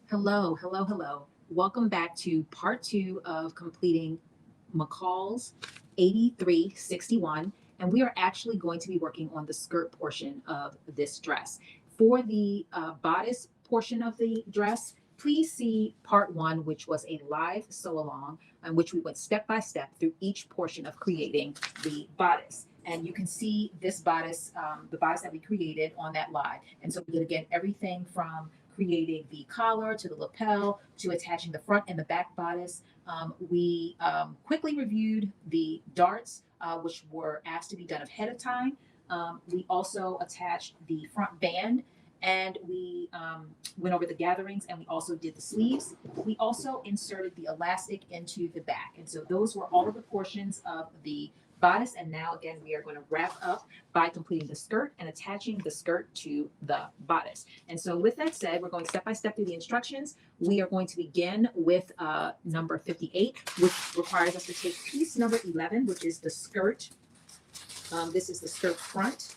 Hello, hello, hello. Welcome back to part two of completing McCalls 8361. And we are actually going to be working on the skirt portion of this dress. For the bodice portion of the dress, please see part one, which was a live sew along, in which we went step by step through each portion of creating the bodice. And you can see this bodice, the bodice that we created on that live. And so we did again everything from creating the collar to the lapel to attaching the front and the back bodice. We quickly reviewed the darts, which were asked to be done ahead of time. We also attached the front band and we went over the gatherings and we also did the sleeves. We also inserted the elastic into the back. And so those were all of the portions of the bodice. And now again, we are going to wrap up by completing the skirt and attaching the skirt to the bodice. And so with that said, we're going step by step through the instructions. We are going to begin with number 58, which requires us to take piece number 11, which is the skirt. This is the skirt front.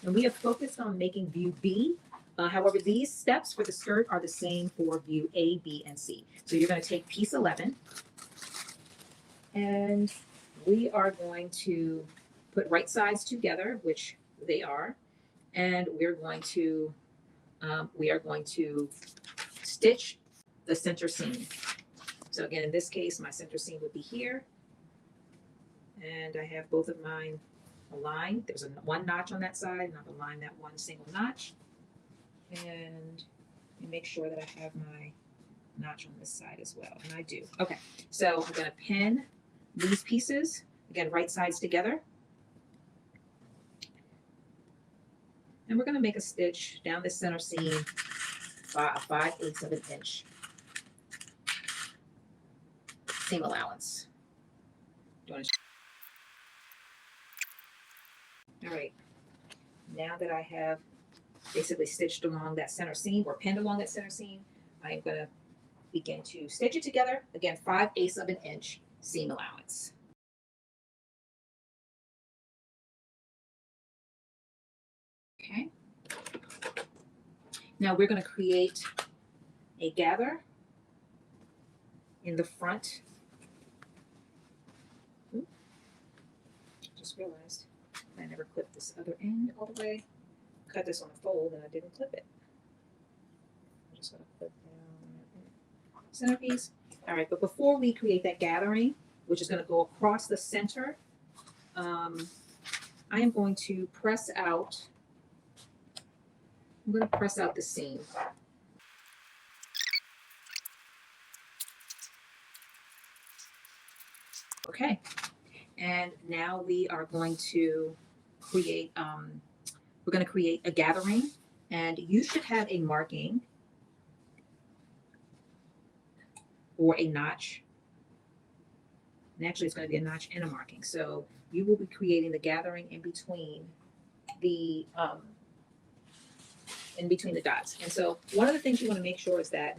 And we have focused on making view B. However, these steps for the skirt are the same for view A, B, and C. So you're going to take piece 11 and we are going to put right sides together, which they are, and we're going to stitch the center seam. So again, in this case, my center seam would be here, and I have both of mine aligned. There's one notch on that side, and I've aligned that one single notch, and make sure that I have my notch on this side as well, and I do. Okay, so I'm going to pin these pieces again, right sides together. And we're going to make a stitch down the center seam by a 5/8 of an inch seam allowance. All right. Now that I have basically stitched along that center seam or pinned along that center seam, I'm going to begin to stitch it together. Again, 5/8 of an inch seam allowance. Okay. Now we're going to create a gather in the front. Oops. Just realized I never clipped this other end all the way. Cut this on a fold and I didn't clip it. I'm just going to clip down the centerpiece. All right, but before we create that gathering, which is going to go across the center, I am going to press out. I'm going to press out the seam. Okay, and now we are going to create. We're going to create a gathering, and you should have a marking or a notch. And actually, it's going to be a notch and a marking. So you will be creating the gathering in between the dots. And so one of the things you want to make sure is that,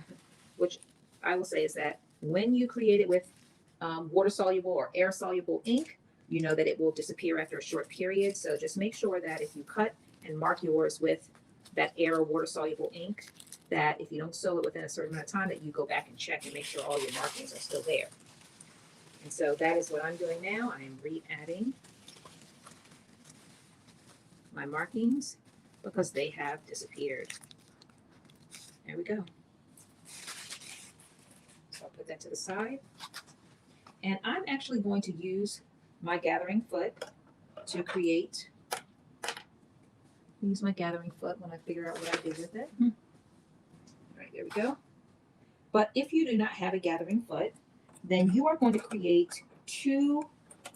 which I will say is that when you create it with water soluble or air soluble ink, you know that it will disappear after a short period. So just make sure that if you cut and mark yours with that air or water soluble ink, that if you don't sew it within a certain amount of time, that you go back and check and make sure all your markings are still there. And so that is what I'm doing now. I am re-adding my markings because they have disappeared. There we go. So I'll put that to the side. And I'm actually going to use my gathering foot to create. Use my gathering foot when I figure out what I did with it. All right, there we go. But if you do not have a gathering foot, then you are going to create 2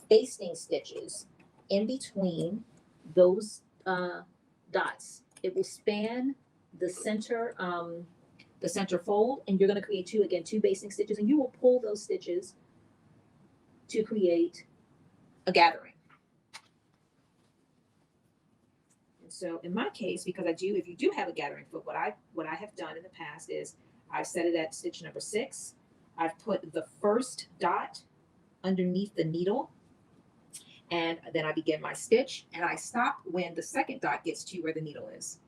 basting stitches in between those dots. It will span the center fold, and you're going to create 2 basting stitches, and you will pull those stitches to create a gathering. And so in my case, because if you do have a gathering foot, what I have done in the past is I've set it at stitch number 6. I've put the first dot underneath the needle, and then I begin my stitch, and I stop when the second dot gets to where the needle is.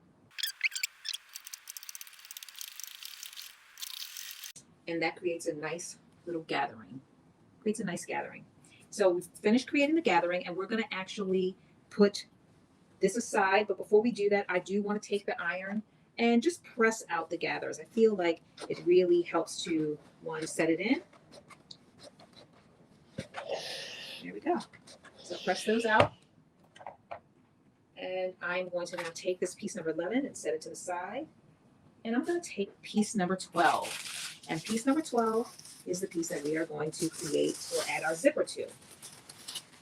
and that creates a nice little gathering. Creates a nice gathering. So we've finished creating the gathering, and we're going to actually put this aside. But before we do that, I do want to take the iron and just press out the gathers. I feel like it really helps to, one, set it in. There we go. So press those out. And I'm going to now take this piece number 11 and set it to the side. And I'm going to take piece number 12. And piece number 12 is the piece that we are going to create or add our zipper to.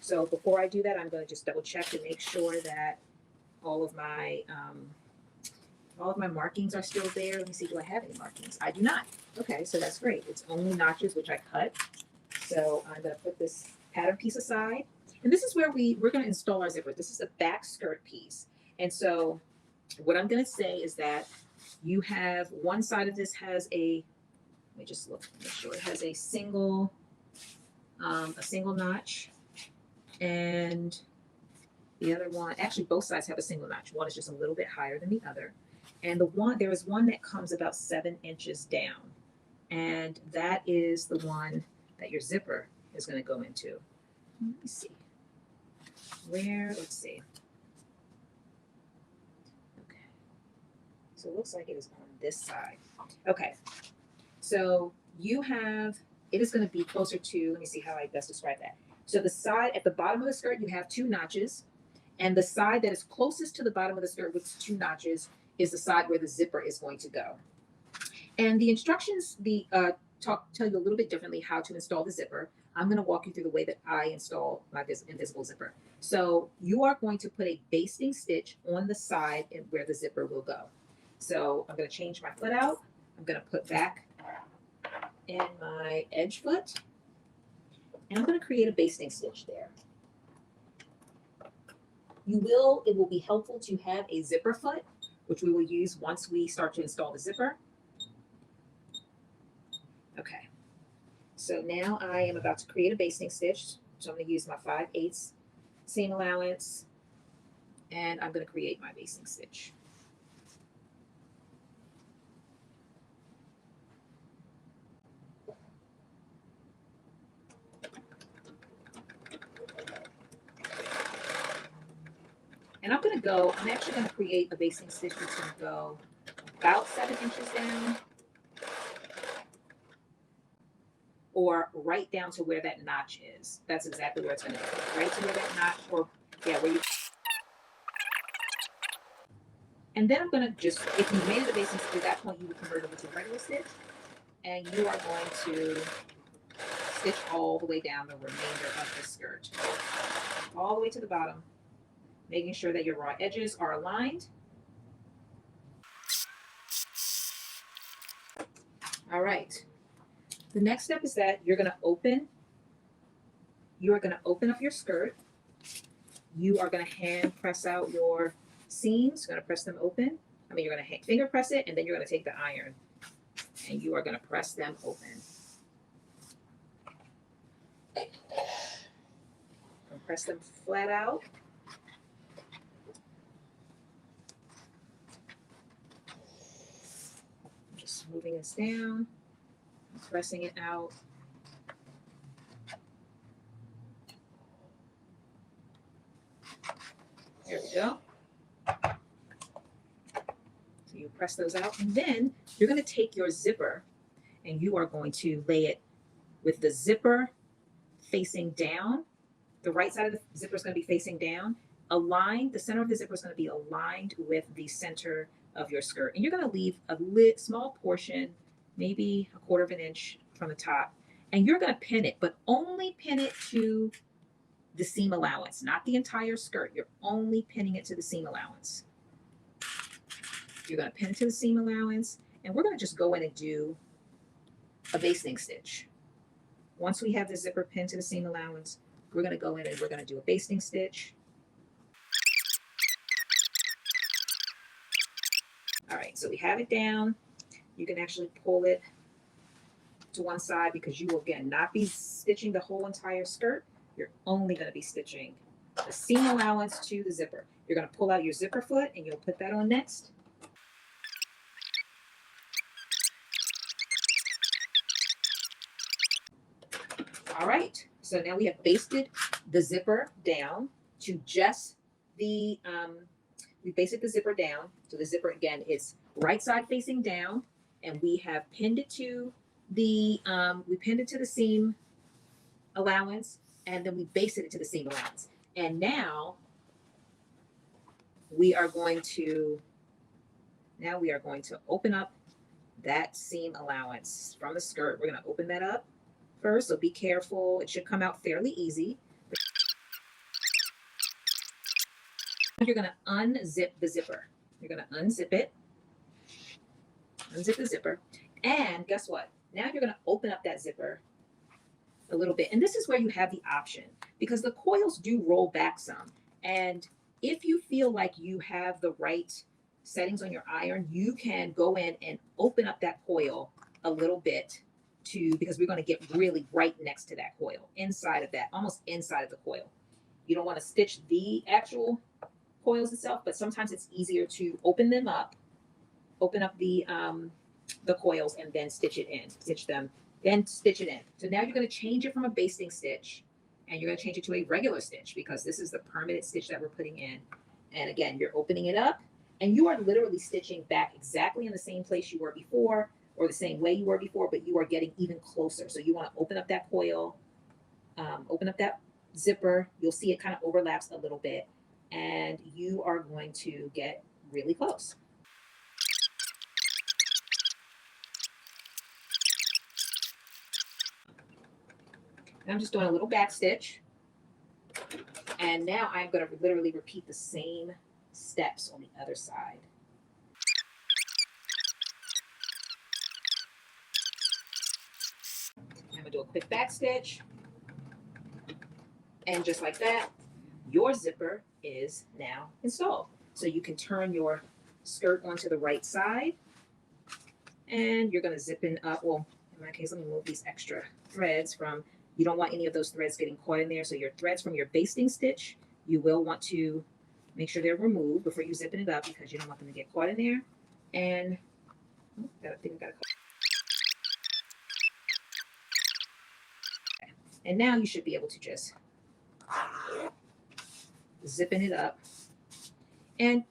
So before I do that, I'm going to just double check to make sure that all of my markings are still there. Let me see, do I have any markings? I do not. Okay, so that's great. It's only notches, which I cut. So I'm going to put this pattern piece aside. And this is where we're going to install our zipper. This is a back skirt piece. And so what I'm going to say is that you have one side of this has a, let me just look, make sure it has a single notch. And the other one, actually both sides have a single notch. One is just a little bit higher than the other. And there is one that comes about 7 inches down. And that is the one that your zipper is going to go into. Let me see. Let's see. Okay. So it looks like it is on this side. Okay. So it is going to be closer to, let me see how I best describe that. So the side at the bottom of the skirt, you have 2 notches. And the side that is closest to the bottom of the skirt with 2 notches is the side where the zipper is going to go. And the instructions tell you a little bit differently how to install the zipper. I'm going to walk you through the way that I install my invisible zipper. So you are going to put a basting stitch on the side where the zipper will go. So I'm going to change my foot out. I'm going to put back in my edge foot. And I'm going to create a basting stitch there. It will be helpful to have a zipper foot, which we will use once we start to install the zipper. Okay, so now I am about to create a basting stitch. So I'm going to use my 5/8 seam allowance, and I'm going to create my basting stitch. And I'm actually going to create a basting stitch that's going to go about 7 inches down, or right down to where that notch is. That's exactly where it's going to go. Right to where that notch, or yeah, where you. And then I'm going to just, if you made it a basting stitch, at that point you would convert it over to a regular stitch, and you are going to stitch all the way down the remainder of the skirt, all the way to the bottom, making sure that your raw edges are aligned. All right. The next step is that you are going to open up your skirt. You are going to hand press out your seams. You're going to press them open. You're going to finger press it, and then you're going to take the iron and you are going to press them open. And press them flat out. Just moving this down, pressing it out. There we go. So you press those out, and then you're going to take your zipper and you are going to lay it with the zipper facing down. The right side of the zipper is going to be facing down. The center of the zipper is going to be aligned with the center of your skirt. And you're going to leave a small portion, maybe 1/4 of an inch from the top. And you're going to pin it, but only pin it to the seam allowance, not the entire skirt. You're only pinning it to the seam allowance. You're going to pin it to the seam allowance, and we're going to just go in and do a basting stitch. Once we have the zipper pinned to the seam allowance, we're going to go in and we're going to do a basting stitch. All right, so we have it down. You can actually pull it to one side because you will, again, not be stitching the whole entire skirt. You're only going to be stitching the seam allowance to the zipper. You're going to pull out your zipper foot and you'll put that on next. All right, so now we have basted the zipper down to just the, we basted the zipper down. So the zipper, again, is right side facing down, and we have pinned it to the seam allowance, and then we basted it to the seam allowance. And now we are going to, open up that seam allowance from the skirt. We're going to open that up first, so be careful. It should come out fairly easy. You're going to unzip the zipper. You're going to unzip it, unzip the zipper, and guess what? Now you're going to open up that zipper a little bit. And this is where you have the option, because the coils do roll back some. And if you feel like you have the right settings on your iron, you can go in and open up that coil a little bit because we're going to get really right next to that coil, inside of that, almost inside of the coil. You don't want to stitch the actual coils itself, but sometimes it's easier to open up the coils and then stitch it in, then stitch it in. So now you're going to change it from a basting stitch, and you're going to change it to a regular stitch, because this is the permanent stitch that we're putting in. And again, you're opening it up, and you are literally stitching back exactly in the same place you were before, or the same way you were before, but you are getting even closer. So you want to open up that coil, open up that zipper. You'll see it kind of overlaps a little bit, and you are going to get really close. And I'm just doing a little back stitch. And now I'm going to literally repeat the same steps on the other side. I'm going to do a quick back stitch. And just like that, your zipper is now installed. So you can turn your skirt onto the right side, and you're going to zip in up. Well, in my case, let me move these extra threads from, you don't want any of those threads getting caught in there. So your threads from your basting stitch, you will want to make sure they're removed before you zipping it up, because you don't want them to get caught in there. And and now you should be able to just zipping it up. And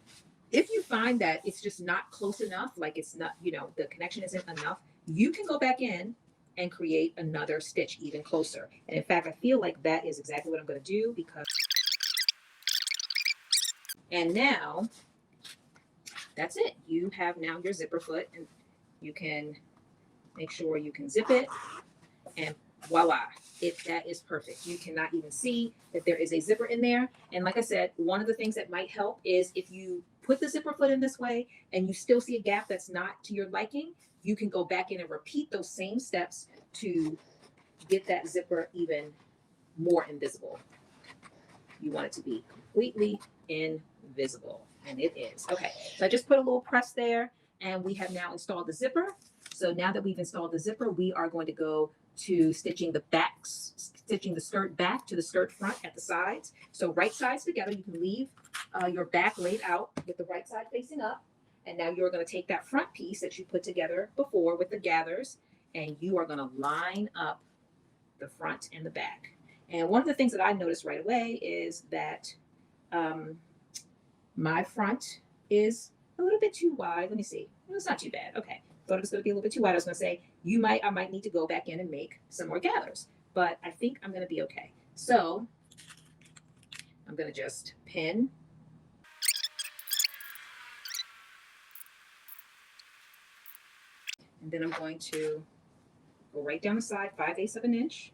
if you find that it's just not close enough, like it's not, the connection isn't enough, you can go back in and create another stitch even closer. And in fact, I feel like that is exactly what I'm going to do, because, and now that's it. You have now your zipper foot, and you can make sure you can zip it, and voila, that is perfect. You cannot even see that there is a zipper in there. And like I said, one of the things that might help is if you put the zipper foot in this way and you still see a gap that's not to your liking, you can go back in and repeat those same steps to get that zipper even more invisible. You want it to be completely invisible, and it is. Okay, so I just put a little press there, and we have now installed the zipper. So now that we've installed the zipper, we are going to go to stitching the skirt back to the skirt front at the sides. So right sides together, you can leave your back laid out with the right side facing up. And now you're going to take that front piece that you put together before with the gathers, and you are going to line up the front and the back. And one of the things that I noticed right away is that my front is a little bit too wide. Let me see. It's not too bad. Okay. Thought it was going to be a little bit too wide. I was going to say, I might need to go back in and make some more gathers, but I think I'm going to be okay. So I'm going to just pin. And then I'm going to go right down the side, 5/8 of an inch.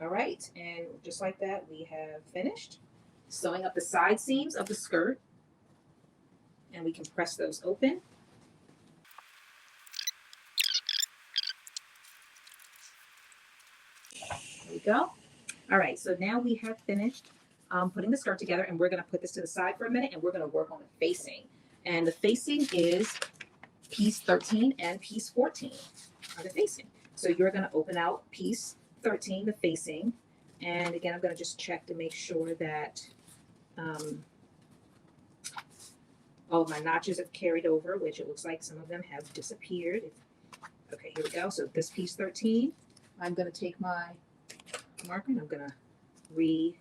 All right, and just like that, we have finished sewing up the side seams of the skirt, and we can press those open. There we go. All right, so now we have finished putting the skirt together, and we're going to put this to the side for a minute, and we're going to work on the facing. And the facing is piece 13 and piece 14 are the facing. So you're going to open out piece 13, the facing, and again, I'm going to just check to make sure that All of my notches have carried over, which it looks like some of them have disappeared. Okay, here we go. So this piece 13, I'm going to take my marker and I'm going to re-add,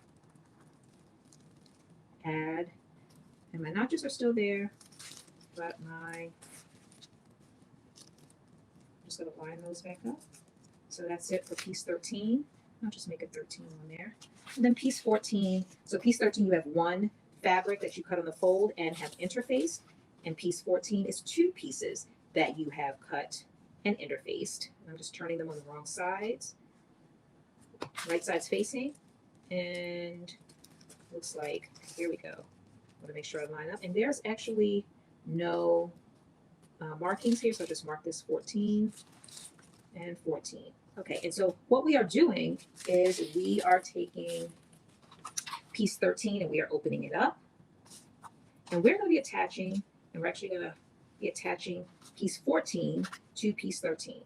and my notches are still there, but I'm just going to line those back up. So that's it for piece 13. I'll just make a 13 on there. And then piece 14. So piece 13, you have one fabric that you cut on the fold and have interfaced. And piece 14 is two pieces that you have cut and interfaced. I'm just turning them on the wrong sides. Right side's facing. And looks like, here we go. I want to make sure I line up. And there's actually no markings here. So I'll just mark this 14 and 14. Okay, and so what we are doing is we are taking piece 13 and we are opening it up. And we're going to be attaching, and we're actually going to be attaching piece 14 to piece 13.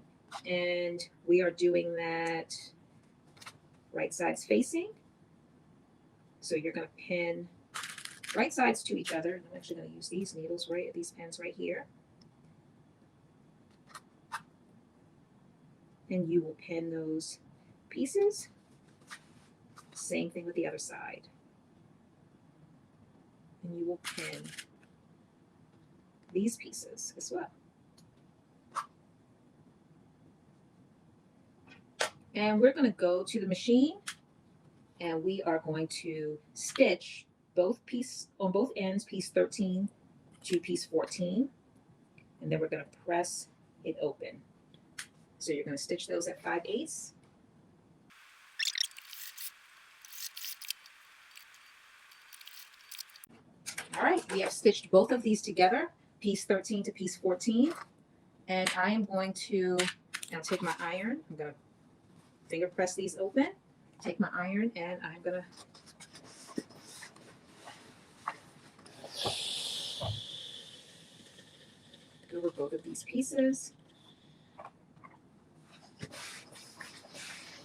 And we are doing that right sides facing. So you're going to pin right sides to each other. And I'm actually going to use these needles, these pins right here. And you will pin those pieces. Same thing with the other side. And you will pin these pieces as well. And we're going to go to the machine and we are going to stitch both on both ends, piece 13 to piece 14. And then we're going to press it open. So you're going to stitch those at 5/8. All right, we have stitched both of these together, piece 13 to piece 14. And I am going to now take my iron. I'm going to finger press these open, take my iron, and I'm going to go over both of these pieces.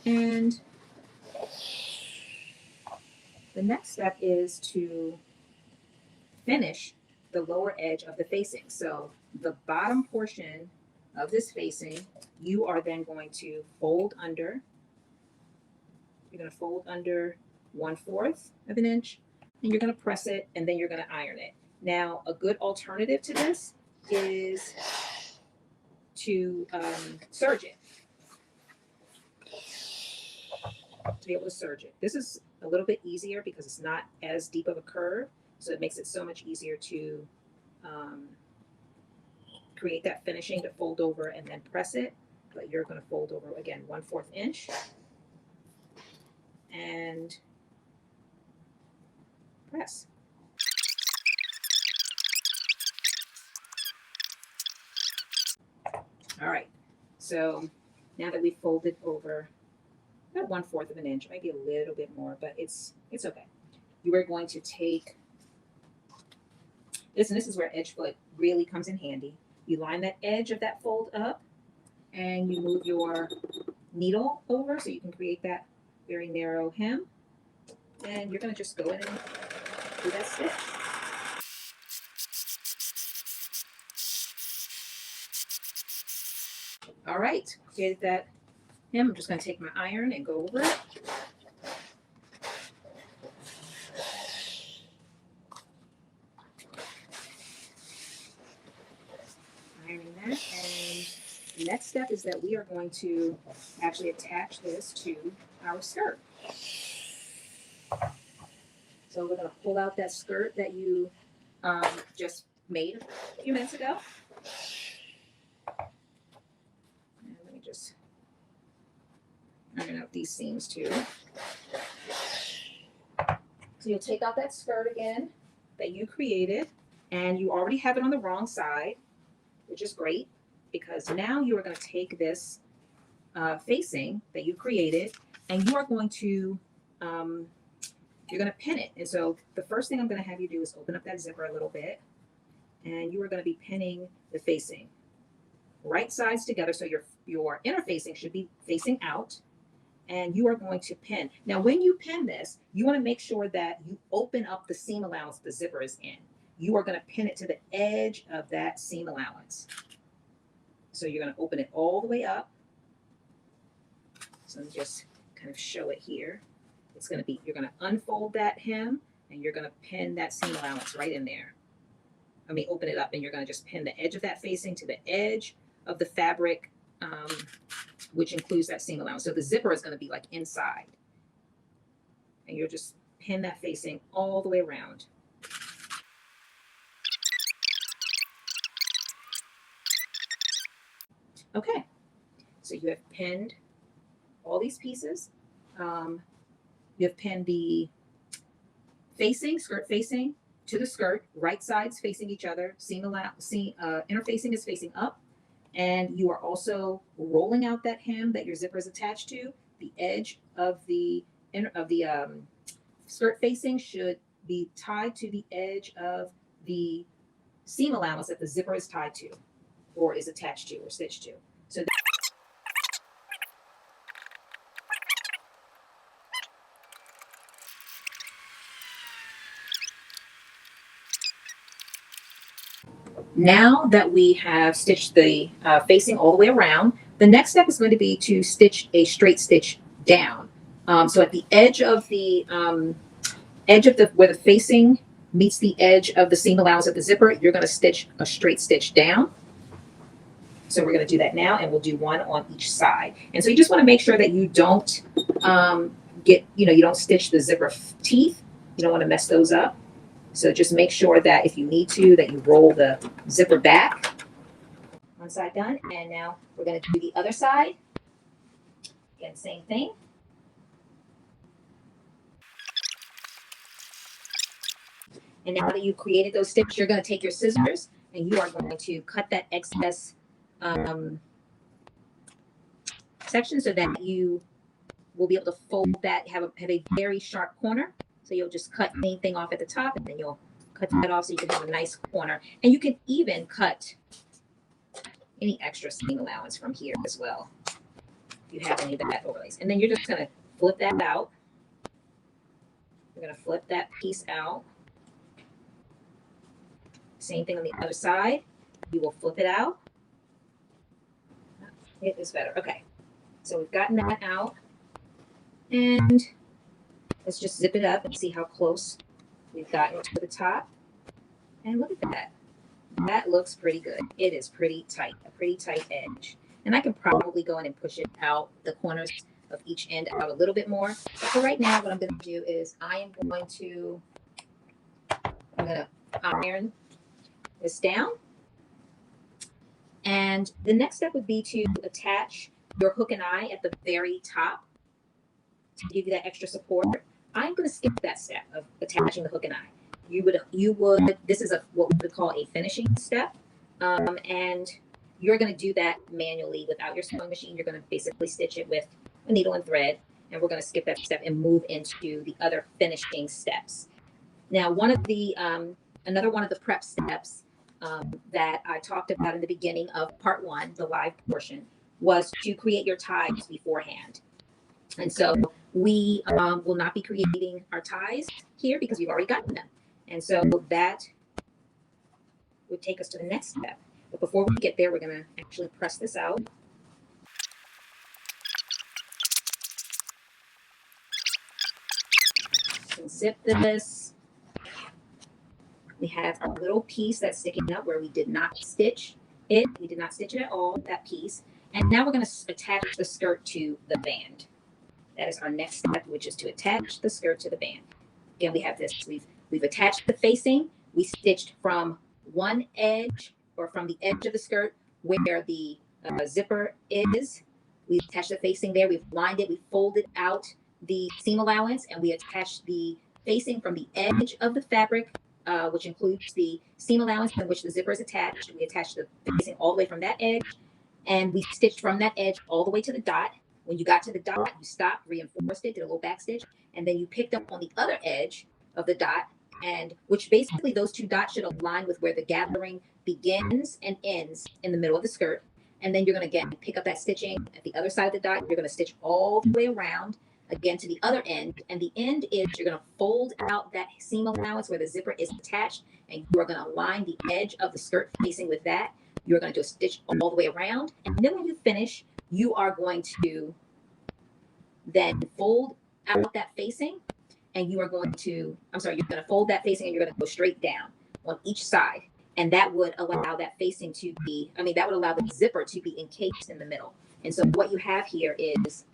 And the next step is to finish the lower edge of the facing. So the bottom portion of this facing, you are then going to fold under. You're going to fold under 1/4 of an inch, and you're going to press it, and then you're going to iron it. Now, a good alternative to this is to serge it. To be able to serge it. This is a little bit easier because it's not as deep of a curve, so it makes it so much easier to create that finishing, to fold over and then press it. But you're going to fold over again 1/4 inch and press. All right, so now that we've folded over about 1/4 of an inch, maybe a little bit more, but it's okay. You are going to take this, and this is where edge foot really comes in handy. You line that edge of that fold up, and you move your needle over so you can create that very narrow hem. And you're going to just go in and do that stitch. All right, created that hem. I'm just going to take my iron and go over it. Ironing that, and the next step is that we are going to actually attach this to our skirt. So we're going to pull out that skirt that you just made a few minutes ago. And let me just iron out these seams too. So you'll take out that skirt again that you created, and you already have it on the wrong side, which is great, because now you are going to take this facing that you created, and you are going to you're going to pin it. And so the first thing I'm going to have you do is open up that zipper a little bit, and you are going to be pinning the facing right sides together. So your inner facing should be facing out, and you are going to pin. Now, when you pin this, you want to make sure that you open up the seam allowance the zipper is in. you are going to pin it to the edge of that seam allowance. So you're going to open it all the way up. So let me just kind of show it here. It's going to be, you're going to unfold that hem and you're going to pin that seam allowance right in there. I mean, open it up and you're going to just pin the edge of that facing to the edge of the fabric, which includes that seam allowance. So the zipper is going to be like inside. And you'll just pin that facing all the way around. Okay, so you have pinned all these pieces. You have pinned the facing, skirt facing to the skirt, right sides facing each other, interfacing is facing up, and you are also rolling out that hem that your zipper is attached to. The edge of the skirt facing should be tied to the edge of the seam allowance that the zipper is tied to, or is attached to, or stitched to. So now that we have stitched the facing all the way around, the next step is going to be to stitch a straight stitch down. So at the edge of the where the facing meets the edge of the seam allowance of the zipper, you're going to stitch a straight stitch down. So we're going to do that now, and we'll do one on each side. And so you just want to make sure that you don't you don't stitch the zipper teeth. You don't want to mess those up. So just make sure that if you need to, that you roll the zipper back. One side done, and now we're going to do the other side. Again, same thing. And now that you've created those stitches, you're going to take your scissors and you are going to cut that excess section so that you will be able to fold that, have a very sharp corner. So you'll just cut anything off at the top, and then you'll cut that off so you can have a nice corner. And you can even cut any extra seam allowance from here as well, if you have any of that overlays. And then you're just going to flip that out. You're going to flip that piece out. Same thing on the other side. You will flip it out. It is better. Okay. So we've gotten that out. And let's just zip it up and see how close we've gotten to the top. And look at that. That looks pretty good. It is pretty tight, a pretty tight edge. And I can probably go in and push it out, the corners of each end out a little bit more. But for right now, what I'm going to do is I'm going to iron this down. And the next step would be to attach your hook and eye at the very top to give you that extra support. I'm going to skip that step of attaching the hook and eye. You would, this is what we would call a finishing step. And you're going to do that manually without your sewing machine. You're going to basically stitch it with a needle and thread. And we're going to skip that step and move into the other finishing steps. Now, another one of the prep steps that I talked about in the beginning of part 1, the live portion, was to create your ties beforehand. And so we will not be creating our ties here because we've already gotten them. And so that would take us to the next step. But before we get there, we're going to actually press this out. Zip this. We have a little piece that's sticking up where we did not stitch it. We did not stitch it at all, that piece. And now we're going to attach the skirt to the band. That is our next step, which is to attach the skirt to the band. Again, we have this. We've attached the facing. We stitched from one edge, or from the edge of the skirt where the zipper is. We attached the facing there. We've lined it. We folded out the seam allowance, and we attached the facing from the edge of the fabric, which includes the seam allowance in which the zipper is attached. We attached the facing all the way from that edge, and we stitched from that edge all the way to the dot. When you got to the dot, you stopped, reinforced it, did a little back stitch, and then you picked up on the other edge of the dot, and which basically those two dots should align with where the gathering begins and ends in the middle of the skirt. And then you're going to pick up that stitching at the other side of the dot. You're going to stitch all the way around again to the other end. And the end is you're going to fold out that seam allowance where the zipper is attached, and you are going to line the edge of the skirt facing with that. You're going to do a stitch all the way around. And then when you finish, you are going to then fold out that facing, and you are going to, you're going to fold that facing and you're going to go straight down on each side. And that would allow that facing to be, that would allow the zipper to be encased in the middle. And so what you have here is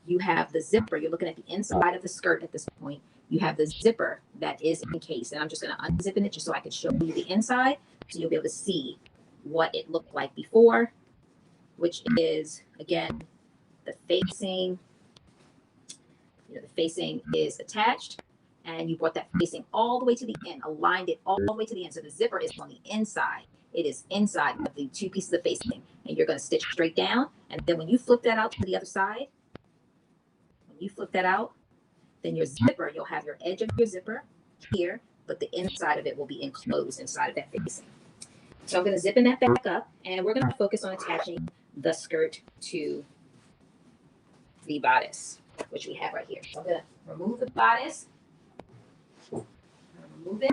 you have the zipper. You're looking at the inside of the skirt at this point. You have the zipper that is encased. And I'm just going to unzip it just so I can show you the inside. So you'll be able to see what it looked like before, which is, again, the facing. The facing is attached, and you brought that facing all the way to the end, aligned it all the way to the end. So the zipper is on the inside. It is inside of the two pieces of facing, and you're going to stitch straight down. And then when you flip that out to the other side, then your zipper, you'll have your edge of your zipper here, but the inside of it will be enclosed inside of that facing. So I'm going to zip that back up, and we're going to focus on attaching the skirt to the bodice, which we have right here. So I'm going to remove the bodice, remove it,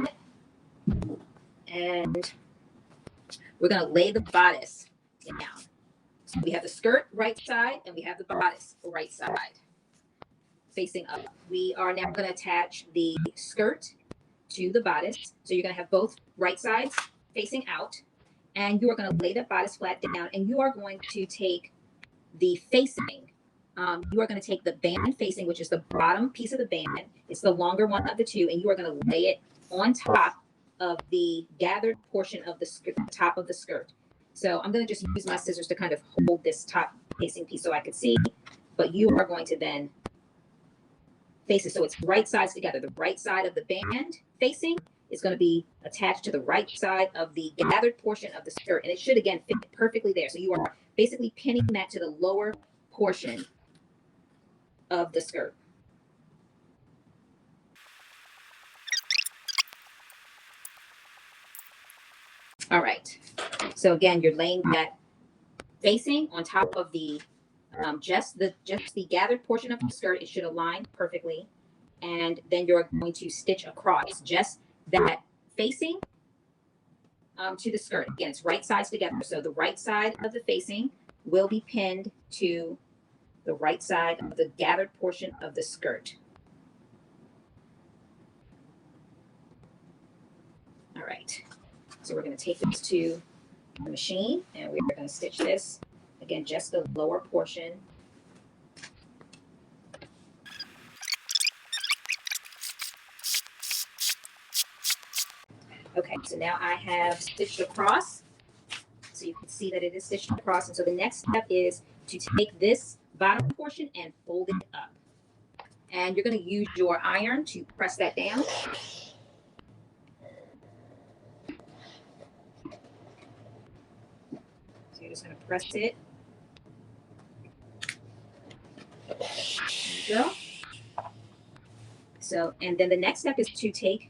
and we're going to lay the bodice down. So we have the skirt right side, and we have the bodice right side facing up. We are now going to attach the skirt to the bodice. So you're going to have both right sides facing out, and you are going to lay the bodice flat down, and you are going to take the facing. You are going to take the band facing, which is the bottom piece of the band. It's the longer one of the two, and you are going to lay it on top of the gathered portion of the skirt, top of the skirt. So I'm going to just use my scissors to kind of hold this top facing piece so I can see, but you are going to then face it so it's right sides together. The right side of the band facing is going to be attached to the right side of the gathered portion of the skirt, and it should, again, fit perfectly there. So you are basically pinning that to the lower portion of the skirt. All right. So again, you're laying that facing on top of the just the gathered portion of the skirt. It should align perfectly, and then you're going to stitch across just that facing to the skirt. Again, it's right sides together. So the right side of the facing will be pinned to the right side of the gathered portion of the skirt. All right. So we're going to take this to the machine, and we're going to stitch this, again, just the lower portion. Okay, so now I have stitched across. So you can see that it is stitched across. And so the next step is to take this bottom portion and fold it up. And you're going to use your iron to press that down. So you're just going to press it. There you go. So, and then the next step is to take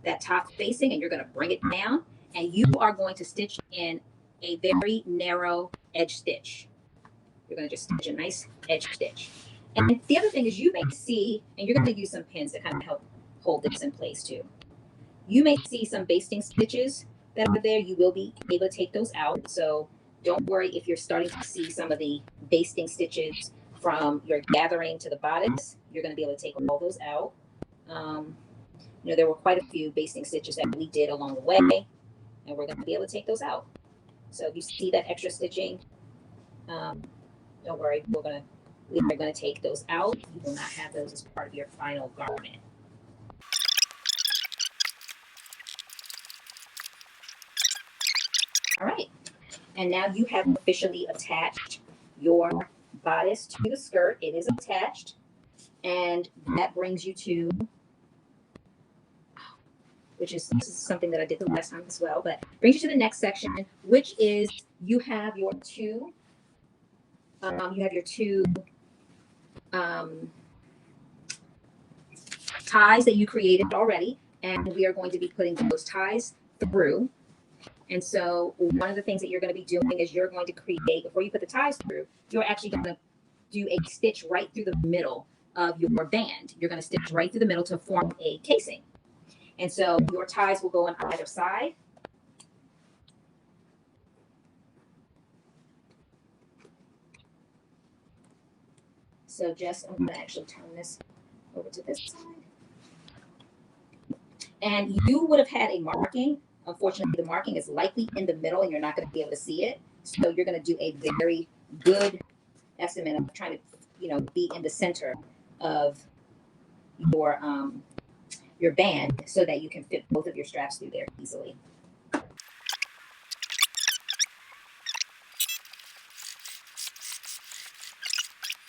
that top facing, and you're going to bring it down, and you are going to stitch in a very narrow edge stitch. You're going to just stitch a nice edge stitch. And the other thing is you may see, and you're going to use some pins to kind of help hold this in place too. You may see some basting stitches that are there. You will be able to take those out. So don't worry if you're starting to see some of the basting stitches from your gathering to the bodice. You're going to be able to take all those out. There were quite a few basting stitches that we did along the way, and we're going to be able to take those out. So if you see that extra stitching, don't worry, we are going to take those out. You will not have those as part of your final garment. All right, and now you have officially attached your bodice to the skirt. It is attached, and that brings you to, this is something that I did the last time as well, but brings you to the next section, which is you have your two ties that you created already, and we are going to be putting those ties through. And so one of the things that you're going to be doing is you're going to create, before you put the ties through, you're actually going to do a stitch right through the middle of your band. You're going to stitch right through the middle to form a casing. And so your ties will go on either side. So just, I'm going to actually turn this over to this side. And you would have had a marking. Unfortunately, the marking is likely in the middle and you're not going to be able to see it. So you're going to do a very good estimate of trying to, be in the center of your band so that you can fit both of your straps through there easily.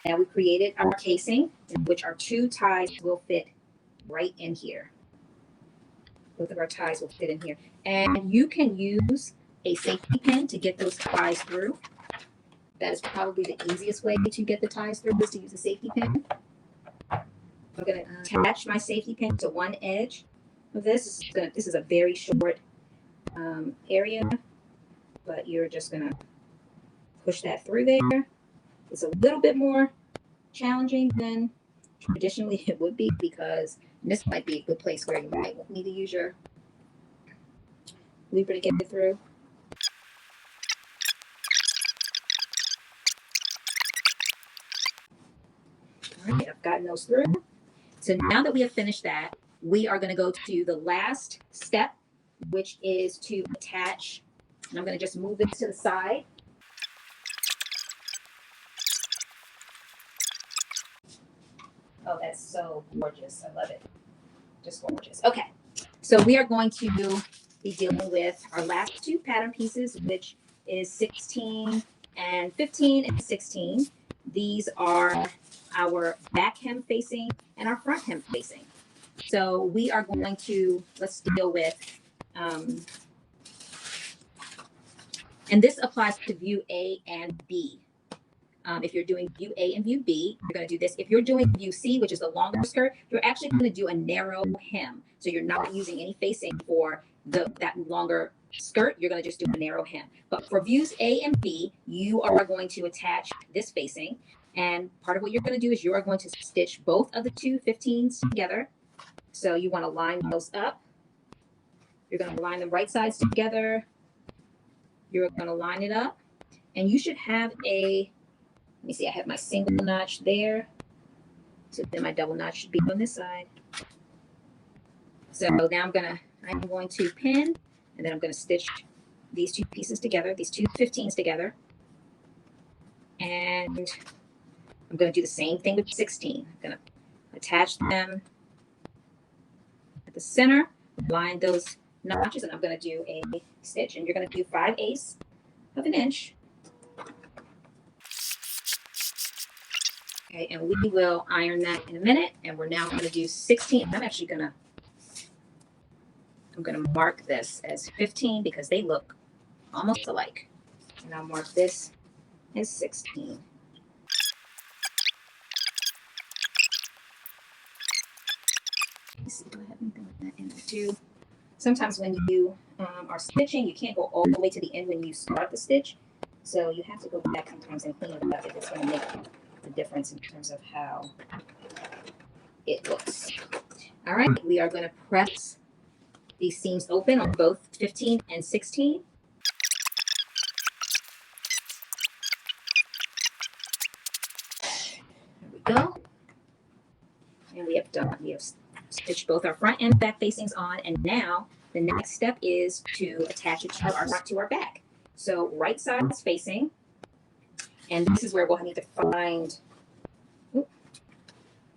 Now we created our casing, in which our 2 ties will fit right in here. Both of our ties will fit in here. And you can use a safety pin to get those ties through. That is probably the easiest way to get the ties through, is to use a safety pin. I'm going to attach my safety pin to one edge of this. This is a very short area, but you're just going to push that through there. It's a little bit more challenging than traditionally it would be, because this might be a good place where you might need to use your looper to get it through. All right, I've gotten those through. So now that we have finished that, we are going to go to the last step, which is to attach. And I'm going to just move this to the side. Oh, that's so gorgeous. I love it. Just gorgeous. Okay, so we are going to be dealing with our last 2 pattern pieces, which is 16 and 15 and 16. These are our back hem facing and our front hem facing. So we are going to, let's deal with, and this applies to view A and B. If you're doing view A and view B, you're going to do this. If you're doing view C, which is the longer skirt, you're actually going to do a narrow hem. So you're not using any facing for that longer skirt. You're going to just do a narrow hem. But for views A and B, you are going to attach this facing. And part of what you're going to do is you are going to stitch both of the 2 15s together. So you want to line those up. You're going to line them right sides together. You're going to line it up. And you should have a, let me see, I have my single notch there. So then my double notch should be on this side. So now I'm going to pin, and then I'm going to stitch these 2 pieces together, these 2 15s together. And I'm going to do the same thing with 16. I'm going to attach them at the center, line those notches, and I'm going to do a stitch. And you're going to do 5/8 of an inch. Okay, and we will iron that in a minute. And we're now going to do 16. I'm going to mark this as 15 because they look almost alike. And I'll mark this as 16. Let's see, do I have anything like that in there too? Sometimes when you are stitching, you can't go all the way to the end when you start the stitch. So you have to go back sometimes and clean it up if it's going to make the difference in terms of how it looks. All right, we are going to press these seams open on both 15 and 16. There we go. And we have stitched both our front and back facings on, and now the next step is to attach it to our front to our back. So right side's facing, and this is where we'll need to find,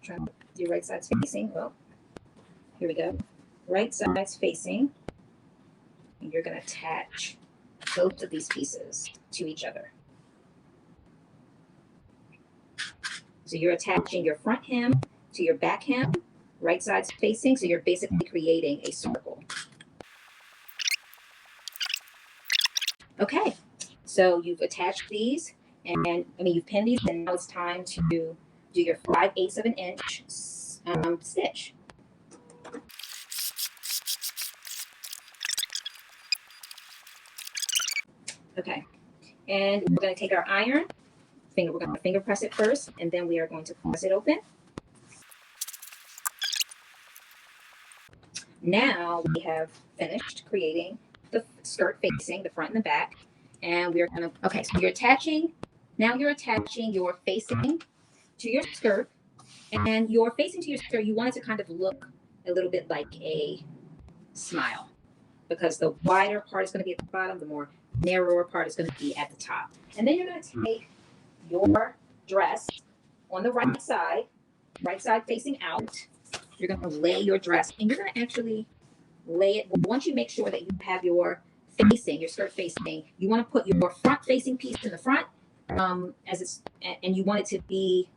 trying to do right side's facing. Well, here we go. Right side's facing, and you're going to attach both of these pieces to each other. So you're attaching your front hem to your back hem, right side's facing, so you're basically creating a circle. Okay, so you've attached these, and you've pinned these, and now it's time to do your 5/8 of an inch stitch. Okay, and we're going to take our iron, finger. We're going to finger press it first, and then we are going to press it open. Now we have finished creating the skirt facing, the front and the back. And we're going to, okay, so you're attaching your facing to your skirt. And your facing to your skirt, you want it to kind of look a little bit like a smile, because the wider part is going to be at the bottom, the more narrower part is going to be at the top. And then you're going to take your dress on the right side facing out. You're going to lay your dress, and you're going to actually lay it. Once you make sure that you have your facing, your skirt facing, you want to put your front facing piece in the front, and you want it to be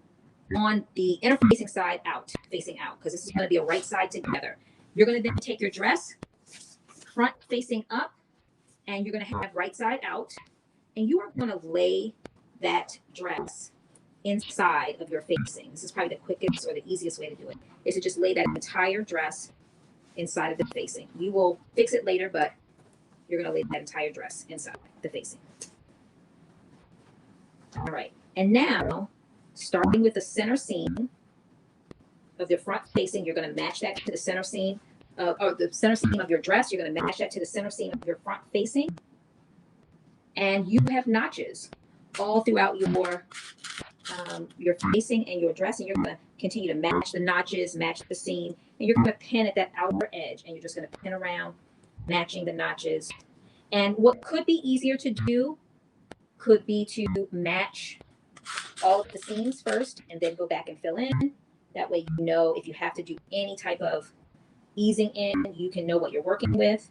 on the inner facing side out, facing out, because this is going to be a right side together. You're going to then take your dress front facing up, and you're going to have right side out, and you are going to lay that dress inside of your facing. This is probably the quickest or the easiest way to do it, is to just lay that entire dress inside of the facing. You will fix it later, but you're going to lay that entire dress inside the facing. All right. And now, starting with the center seam of the front facing, you're going to match that to the center seam or the center seam of your dress. You're going to match that to the center seam of your front facing. And you have notches all throughout your facing and your dress, and you're going to continue to match the notches, match the seam, and you're going to pin at that outer edge, and you're just going to pin around, matching the notches. And what could be easier to do could be to match all of the seams first and then go back and fill in. That way you know if you have to do any type of easing in, you can know what you're working with.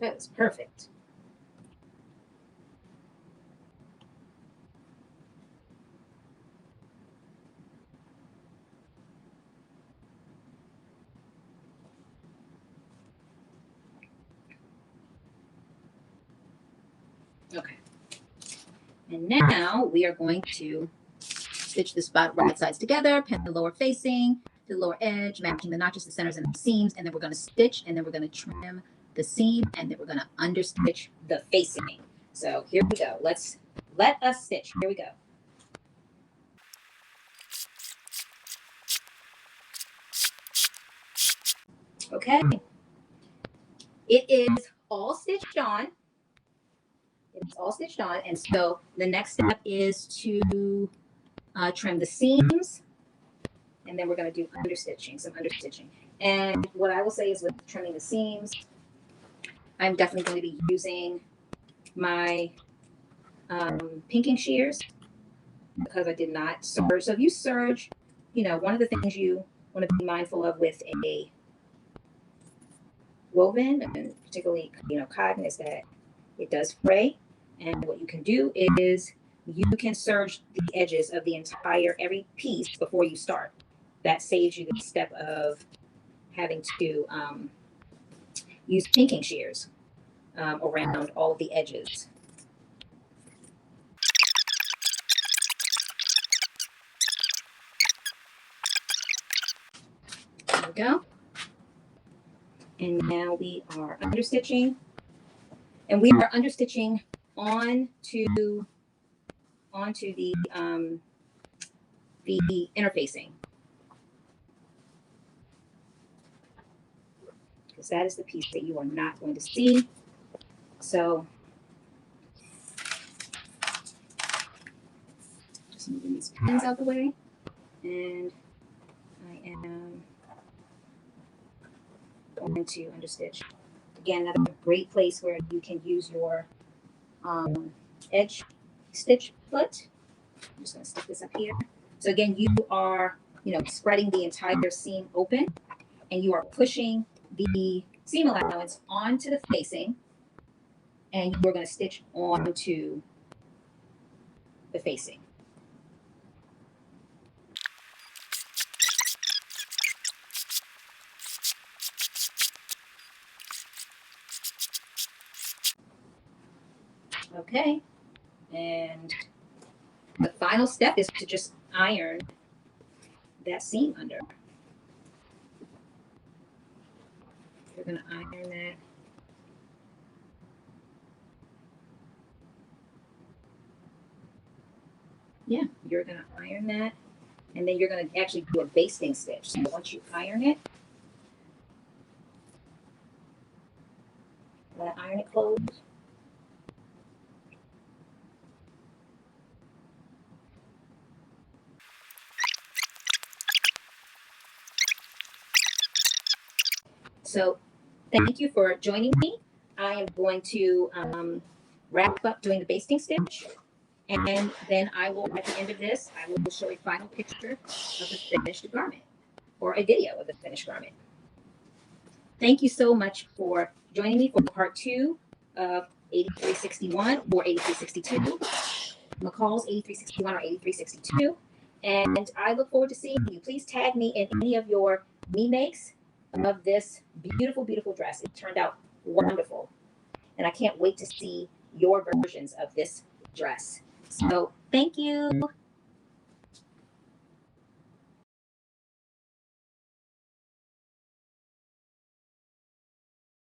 That's perfect. Okay. And now we are going to stitch the spot right sides together, pin the lower facing to the lower edge, matching the notches, the centers, and the seams. And then we're going to stitch, and then we're going to trim the seam, and then we're going to understitch the facing. So here we go. Let us stitch. Here we go. Okay. It is all stitched on. It's all stitched on. And so the next step is to trim the seams. And then we're going to do some understitching. And what I will say is with trimming the seams, I'm definitely going to be using my pinking shears because I did not serge. So if you serge, one of the things you want to be mindful of with a woven, and particularly, cotton, is that it does fray. And what you can do is you can serge the edges of every piece before you start. That saves you the step of having to use pinking shears around all of the edges. There we go. And now we are understitching. And we are understitching onto the interfacing. Because that is the piece that you are not going to see. So just moving these pins out the way, and I am going to understitch. Again, another great place where you can use your edge stitch foot. I'm just going to stick this up here. So again, you are, spreading the entire seam open, and you are pushing the seam allowance onto the facing, and you're going to stitch onto the facing. Okay, and the final step is to just iron that seam under. You're going to iron that. Yeah, you're going to iron that. And then you're going to actually do a basting stitch. So once you iron it, let iron it close. So thank you for joining me. I am going to wrap up doing the basting stitch. And then I will, at the end of this, I will show a final picture of the finished garment or a video of the finished garment. Thank you so much for joining me for part 2 of 8361 or 8362, McCall's 8361 or 8362. And I look forward to seeing you. Please tag me in any of your me makes of this beautiful, beautiful dress. It turned out wonderful. And I can't wait to see your versions of this dress. So thank you.